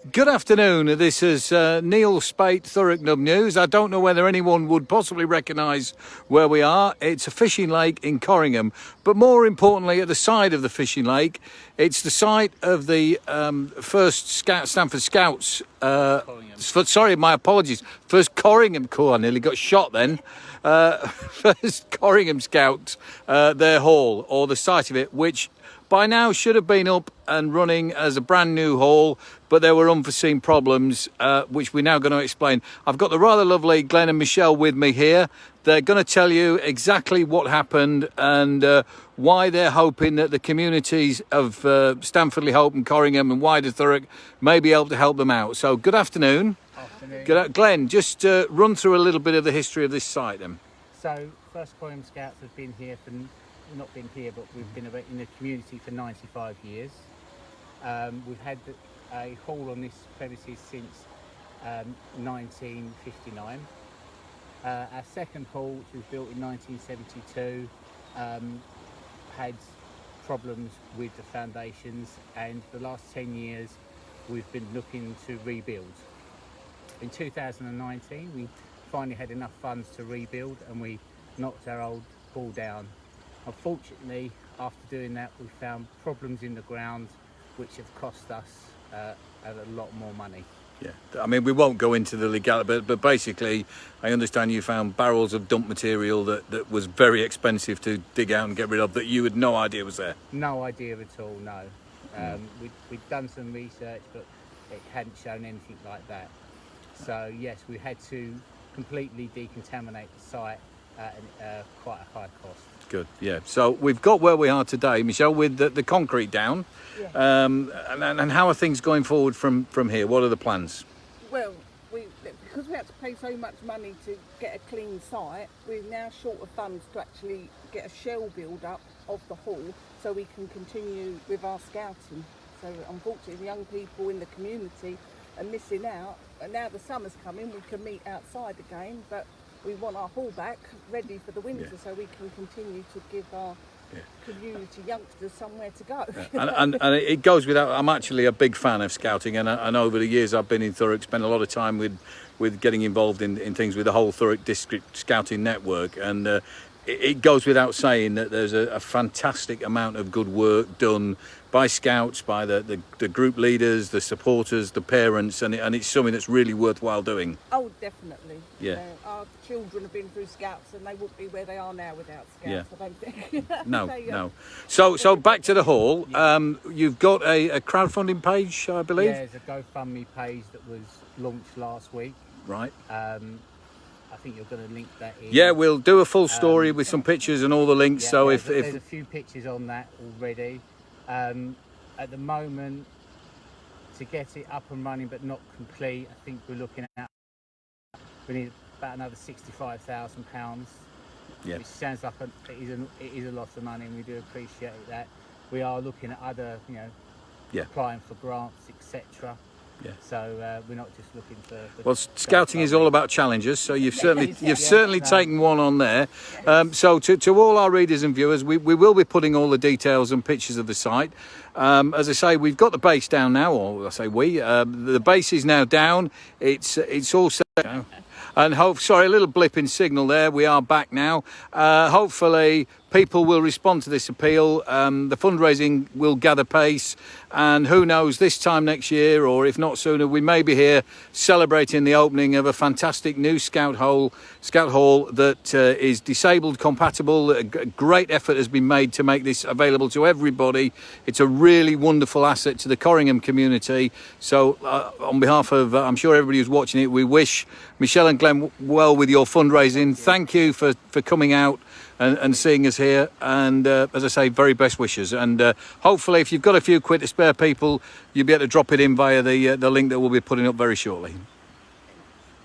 Good afternoon. This is Neil Spate, Thurrock Nub News. I don't know whether anyone would possibly recognise where we are. It's a fishing lake in Corringham, but more importantly, at the side of the fishing lake, it's the site of the first Stanford Scouts. Sorry, my apologies. First Corringham Corps. I nearly got shot then. First Corringham Scouts, their hall, or the site of it, which by now should have been up and running as a brand new hall, but there were unforeseen problems, which we're now going to explain. I've got the rather lovely Glenn and Michelle with me here. They're going to tell you exactly what happened and why they're hoping that the communities of Stanfordley Hope and Corringham and wider Thurrock may be able to help them out. So good afternoon. Glenn, just run through a little bit of the history of this site then. So first Corringham Scouts have been here for, not been here, but we've been in the community for 95 years. We've had a hall on this premises since 1959. Our second hall, which was built in 1972, had problems with the foundations, and for the last 10 years we've been looking to rebuild. In 2019 we finally had enough funds to rebuild, and we knocked our old hall down. Unfortunately, after doing that, we found problems in the ground which have cost us a lot more money. Yeah, I mean, we won't go into the legality, but basically, I understand you found barrels of dump material that was very expensive to dig out and get rid of, that you had no idea was there. No idea at all, no. We'd done some research, but it hadn't shown anything like that. So yes, we had to completely decontaminate the site at quite a high cost. Good, yeah. So we've got where we are today, Michelle, with the concrete down. Yeah. And how are things going forward from here? What are the plans? Well, because we had to pay so much money to get a clean site, we're now short of funds to actually get a shell build up of the hall so we can continue with our scouting. So unfortunately, the young people in the community are missing out. And now the summer's coming, we can meet outside again, but we want our hall back ready for the winter, so we can continue to give our community youngsters somewhere to go. And it goes without, I'm actually a big fan of scouting, and over the years I've been in Thurrock, spent a lot of time with getting involved in things with the whole Thurrock District Scouting Network, and it goes without saying that there's a fantastic amount of good work done by scouts, by the group leaders, the supporters, the parents, and it's something that's really worthwhile doing. Oh, definitely. Yeah. Our children have been through scouts, and they wouldn't be where they are now without scouts. Yeah. I don't think. No. So back to the hall. You've got a crowdfunding page, I believe. Yeah, there's a GoFundMe page that was launched last week. Right. I think you're going to link that in. Yeah, we'll do a full story with some pictures and all the links. Yeah, so there's a few pictures on that already. At the moment, to get it up and running but not complete, I think we're looking at, we need about another £65,000. Yeah. Which sounds like it is a lot of money, and we do appreciate that. We are looking at other, applying for grants, etc. Yeah. So we're not just looking for. Well, scouting is all about challenges, so you've certainly taken one on there. So to all our readers and viewers, we will be putting all the details and pictures of the site. As I say, we've got the base down now, or I say we. The base is now down. It's all set now. And sorry, a little blip in signal there. We are back now. Hopefully, people will respond to this appeal. The fundraising will gather pace, and who knows, this time next year, or if not sooner, we may be here celebrating the opening of a fantastic new scout hall that is disabled compatible. A great effort has been made to make this available to everybody. It's a really wonderful asset to the Corringham community. So on behalf of, I'm sure everybody who's watching it, we wish Michelle and Glenn well with your fundraising. Thank you for coming out and seeing us here, and as I say, very best wishes, and hopefully if you've got a few quid to spare people, you'll be able to drop it in via the link that we'll be putting up very shortly.